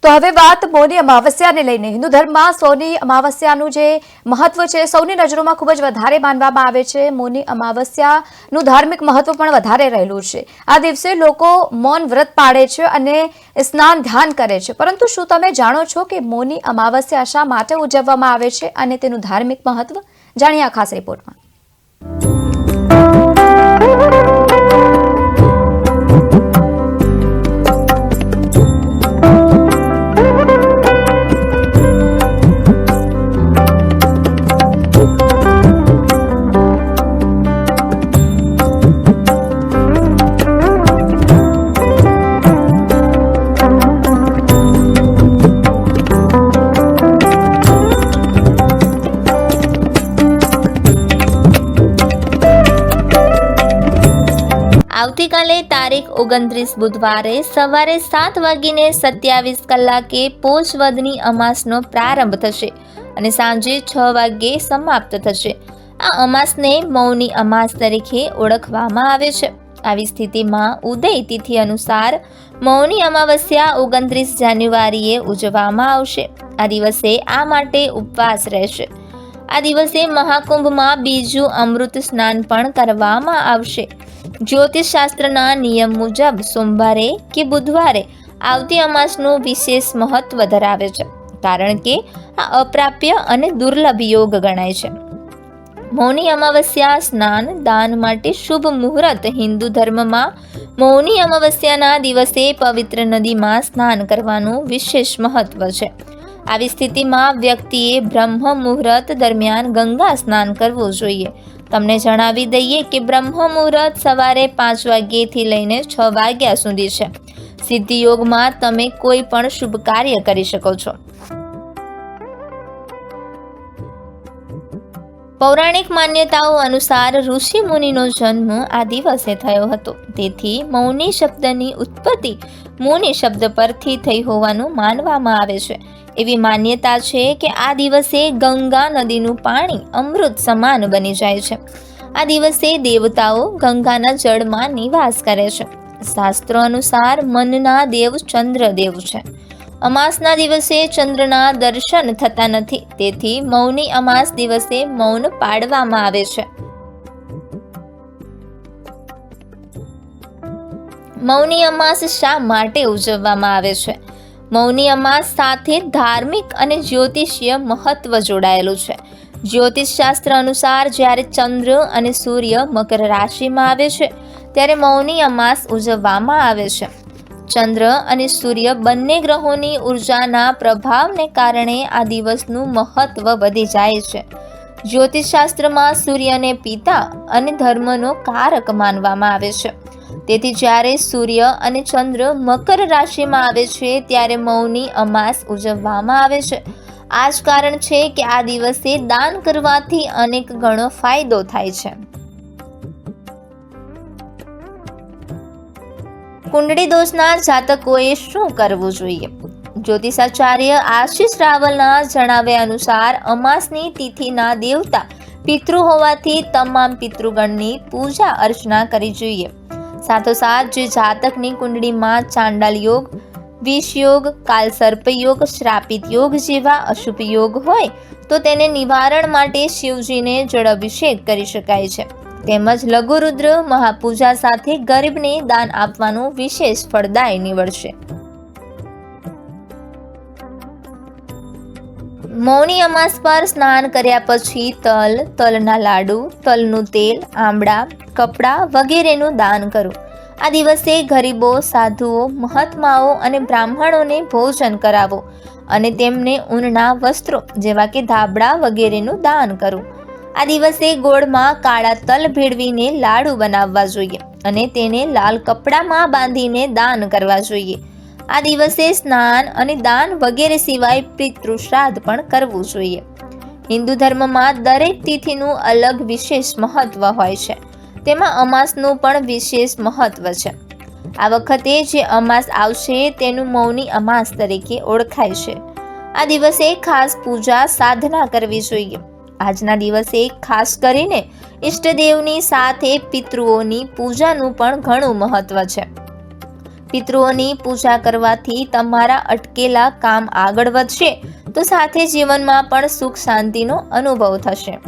તો હવે વાત મૌની અમાવસ્યાને લઈને હિન્દુ ધર્મમાં સૌની અમાવસ્યાનું જે મહત્વ છે સૌની નજરોમાં ખૂબ જ વધારે માનવામાં આવે છે। મૌની અમાવસ્યાનું ધાર્મિક મહત્વ પણ વધારે રહેલું છે। આ દિવસે લોકો મૌન વ્રત પાળે છે અને સ્નાન ધ્યાન કરે છે। પરંતુ શું તમે જાણો છો કે મૌની અમાવસ્યા શા માટે ઉજવવામાં આવે છે અને તેનું ધાર્મિક મહત્વ? જાણીએ આ ખાસ રિપોર્ટમાં। આવતીકાલે તારીખ 29 બુધવારે સવારે 7:27 પોષ વદની અમાસનો પ્રારંભ થશે અને સાંજે 6 વાગ્યે સમાપ્ત થશે। આ અમાસને મૌની અમાસ તરીકે ઓળખવામાં આવે છે। આવી સ્થિતિમાં ઉદય તિથિ અનુસાર મૌની અમાવસ્યા 29 જાન્યુઆરીએ ઉજવવામાં આવશે। આ દિવસે આ માટે ઉપવાસ રહેશે। આ દિવસે મહાકુંભમાં બીજું અમૃત સ્નાન પણ કરવામાં આવશે। જ્યોતિષશાસ્ત્રના નિયમ મુજબ સોમવારે કે બુધવારે આવતી અમાસનું વિશેષ મહત્વ ધરાવે છે, કારણ કે આ અપ્રાપ્ય અને દુર્લભ યોગ ગણાય છે। મૌની અમાવસ્યા સ્નાન દાન માટે શુભ મુહૂર્ત। હિન્દુ ધર્મમાં મૌની અમાવસ્યાના દિવસે પવિત્ર નદીમાં સ્નાન કરવાનું વિશેષ મહત્વ છે। આવી સ્થિતિમાં વ્યક્તિએ બ્રહ્મ મુહૂર્ત દરમિયાન ગંગા સ્નાન કરવું જોઈએ। તમને જણાવી દઈએ કે બ્રહ્મ મુહૂર્ત સવારે 5 વાગ્યાથી લઈને 6 વાગ્યા સુધી છે। સિદ્ધિ યોગમાં તમે કોઈ પણ શુભ કાર્ય કરી શકો છો। પૌરાણિક માન્યતાઓ અનુસાર ઋષિ મુનિનો જન્મ આ દિવસે થયો હતો, તેથી મૌની શબ્દની ઉત્પત્તિ મુનિ શબ્દ પરથી થઈ હોવાનું માનવામાં આવે છે। એવી માન્યતા છે કે આ દિવસે ગંગા નદીનું પાણી અમૃત સમાન બની જાય છે। આ દિવસે દેવતાઓ ગંગાના જળમાં નિવાસ કરે છે। શાસ્ત્રો અનુસાર મનના દેવ ચંદ્રદેવ છે। અમાસના દિવસે ચંદ્રના દર્શન થતા નથી, તેથી મૌની અમાસ દિવસે મૌન પાળવામાં આવે છે। મૌની અમાસ શા માટે ઉજવવામાં આવે છે? મૌની અમાસ સાથે ધાર્મિક અને જ્યોતિષીય મહત્વ જોડાયેલું છે। જ્યોતિષશાસ્ત્ર અનુસાર જ્યારે ચંદ્ર અને સૂર્ય મકર રાશિમાં આવે છે ત્યારે મૌની અમાસ ઉજવવામાં આવે છે। ચંદ્ર અને સૂર્ય બંને ગ્રહોની ઉર્જાના પ્રભાવને કારણે આ દિવસનું મહત્વ વધી જાય છે। જ્યોતિષશાસ્ત્રમાં સૂર્યને પિતા અને ધર્મનો કારક માનવામાં આવે છે, તેથી જ્યારે સૂર્ય અને ચંદ્ર મકર રાશિમાં આવે છે ત્યારે મૌની અમાસ ઉજવવામાં આવે છે। આ જ કારણ છે કે આ દિવસે દાન કરવાથી અનેક ગણો ફાયદો થાય છે। કુંડળી દોષના જાતકોએ શું કરવું જોઈએ? જ્યોતિષાચાર્ય આશીષ રાવલના જણાવ્યા અનુસાર અમાસની તિથિના દેવતા પિતૃ હોવાથી તમામ પિતૃગણની પૂજા અર્ચના કરવી જોઈએ। સાથોસાથ જે જાતકની કુંડળીમાં ચાંડાલ યોગ, વિષ યોગ, કાલસર્પ યોગ, શ્રાપિત યોગ જેવા અશુભ યોગ હોય તો તેને નિવારણ માટે શિવજીને જળ અભિષેક કરી શકાય છે। તેમજ લઘુરુદ્ર મહાપૂજા સાથે ગરીબને દાન આપવાનું વિશેષ ફળદાયી નીવડશે। મૌની અમાસ પર સ્નાન કર્યા પછી તલ, તલના લાડુ, તલનું તેલ, આંબળા, કપડાં વગેરેનું દાન કરવું। આ દિવસે ગરીબો, સાધુઓ, મહાત્માઓ અને બ્રાહ્મણોને ભોજન કરાવો અને તેમને ઊનના વસ્ત્રો જેવા કે ધાબળા વગેરેનું દાન કરવું। આ દિવસે ગોળમાં કાળા તલ ભેળવીને લાડુ બનાવવા જોઈએ અને તેને લાલ કપડામાં બાંધીને દાન કરવા જોઈએ। આ દિવસે સ્નાન અને દાન વગેરે સિવાય પિતૃ શ્રાદ્ધ પણ કરવું જોઈએ। હિન્દુ ધર્મમાં દરેક તિથિનું અલગ વિશેષ મહત્વ હોય છે, તેમાં અમાસનું પણ વિશેષ મહત્વ છે। આ વખતે જે અમાસ આવશે તેનું મૌની અમાસ તરીકે ઓળખાય છે। આ દિવસે ખાસ પૂજા સાધના કરવી જોઈએ। આજના દિવસે ખાસ કરીને ઈષ્ટદેવની સાથે પિતૃઓની પૂજાનું પણ ઘણું મહત્વ છે। પિતૃઓની પૂજા કરવાથી તમારા અટકેલા કામ આગળ વધશે, તો સાથે જીવનમાં પણ સુખ શાંતિનો અનુભવ થશે.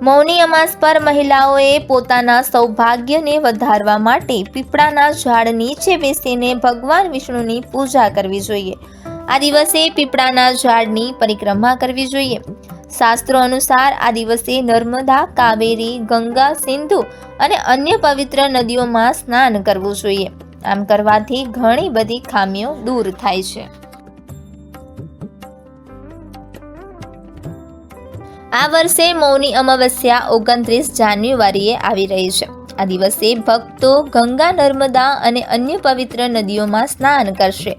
મૌની અમાસ પર મહિલાઓએ પોતાના સૌભાગ્યને વધારવા માટે પીપળાના ઝાડ નીચે બેસીને ભગવાન વિષ્ણુની પૂજા કરવી જોઈએ. આ દિવસે પીપળાના ઝાડની પરિક્રમા કરવી જોઈએ. શાસ્ત્રો અનુસાર આ દિવસે નર્મદા, કાવેરી, ગંગા, સિંધુ અને અન્ય પવિત્ર નદીઓમાં સ્નાન કરવું જોઈએ. આમ કરવાથી ઘણી બધી ખામીઓ દૂર થાય છે. આ વર્ષે મૌની અમાવસ્યા 29 જાન્યુઆરીએ આવી રહી છે. આ દિવસે ભક્તો ગંગા, નર્મદા અને અન્ય પવિત્ર નદીઓમાં સ્નાન કરશે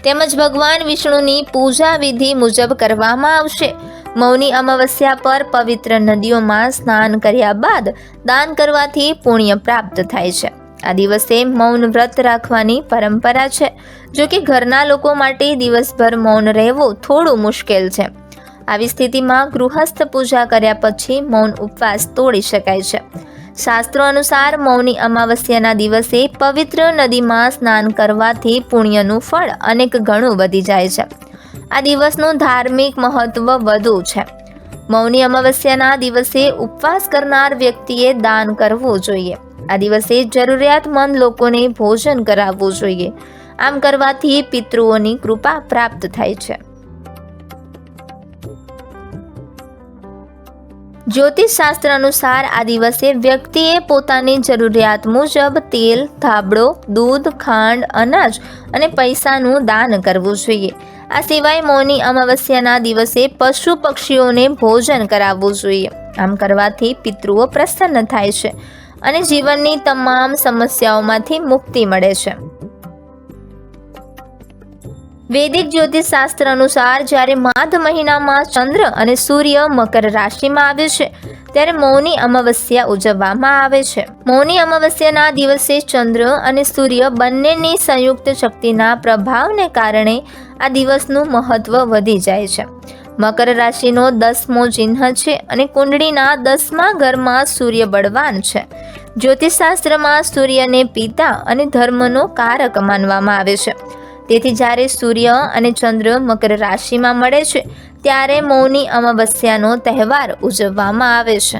તેમજ ભગવાન વિષ્ણુની પૂજા વિધિ મુજબ કરવામાં આવશે. મૌની અમાવસ્યા પર પવિત્ર નદીઓમાં સ્નાન કર્યા બાદ દાન કરવાથી પુણ્ય પ્રાપ્ત થાય છે. આ દિવસે મૌન વ્રત રાખવાની પરંપરા છે. જો કે ઘરના લોકો માટે દિવસભર મૌન રહેવું થોડું મુશ્કેલ છે. આવી સ્થિતિમાં ગૃહસ્થ પૂજા કર્યા પછી મૌન ઉપવાસ તોડી શકાય છે. શાસ્ત્રો અનુસાર મૌની અમાવસ્યાના દિવસે પવિત્ર નદીમાં સ્નાન કરવાથી પુણ્યનું ફળ અનેક ગણું વધી જાય છે. આ દિવસનું ધાર્મિક મહત્વ વધુ છે. મૌની અમાવસ્યાના દિવસે ઉપવાસ કરનાર વ્યક્તિએ દાન કરવું જોઈએ. આ દિવસે જરૂરિયાતમંદ લોકોને ભોજન કરાવવું જોઈએ. આમ કરવાથી પિતૃઓની કૃપા પ્રાપ્ત થાય છે. જ્યોતિષ શાસ્ત્ર અનુસાર આ દિવસે વ્યક્તિએ પોતાની જરૂરિયાત મુજબ તેલ, ધાબળો, દૂધ, ખાંડ, અનાજ અને પૈસાનું દાન કરવું જોઈએ. આ સિવાય મૌની અમાવસ્યાના દિવસે પશુ પક્ષીઓને ભોજન કરાવવું જોઈએ. આમ કરવાથી પિતૃઓ પ્રસન્ન થાય છે અને જીવનની તમામ સમસ્યાઓમાંથી મુક્તિ મળે છે. વૈદિક જ્યોતિષ શાસ્ત્ર અનુસાર જ્યારે માઘ મહિનામાં ચંદ્ર અને સૂર્ય મકર રાશિમાં આવે છે ત્યારે મૌની અમાવસ્યા ઉજવવામાં આવે છે. મૌની અમાવસ્યાના દિવસે ચંદ્ર અને સૂર્ય બંનેની સંયુક્ત શક્તિના પ્રભાવને કારણે આ દિવસનું મહત્વ વધી જાય છે. મકર રાશિનો 10મો ચિહ્ન છે અને કુંડળીના 10મા ઘરમાં સૂર્ય બળવાન છે. જ્યોતિષશાસ્ત્રમાં સૂર્યને પિતા અને ધર્મનો કારક માનવામાં આવે છે. તેથી જ્યારે સૂર્ય અને ચંદ્ર મકર રાશિમાં મળે છે ત્યારે મૌની અમાવસ્યાનો તહેવાર ઉજવવામાં આવે છે.